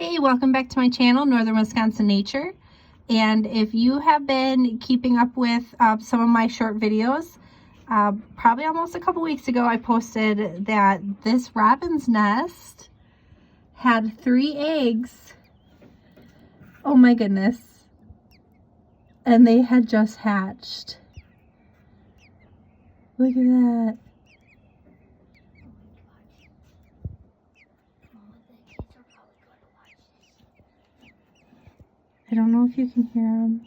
Hey, welcome back to my channel, Northern Wisconsin Nature. And if you have been keeping up with some of my short videos, probably almost a couple weeks ago I posted that this robin's nest had 3 eggs. Oh my goodness. And they had just hatched. Look at that. I don't know if you can hear them.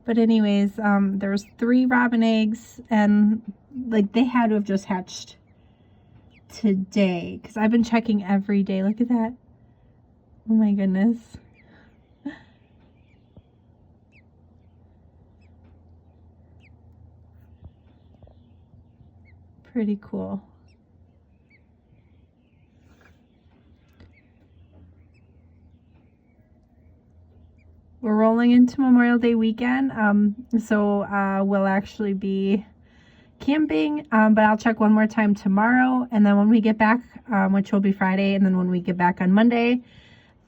But anyways, there's 3 robin eggs, and like they had to have just hatched today because I've been checking every day. Look at that. Oh my goodness. Pretty cool. We're rolling into Memorial Day weekend, so we'll actually be camping, but I'll check one more time tomorrow, and then when we get back, which will be Friday, and then when we get back on Monday,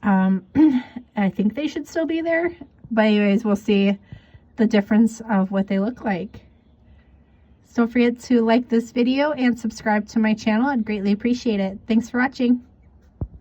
I think they should still be there, but anyways, we'll see the difference of what they look like. So don't forget to like this video and subscribe to my channel. I'd greatly appreciate it. Thanks for watching.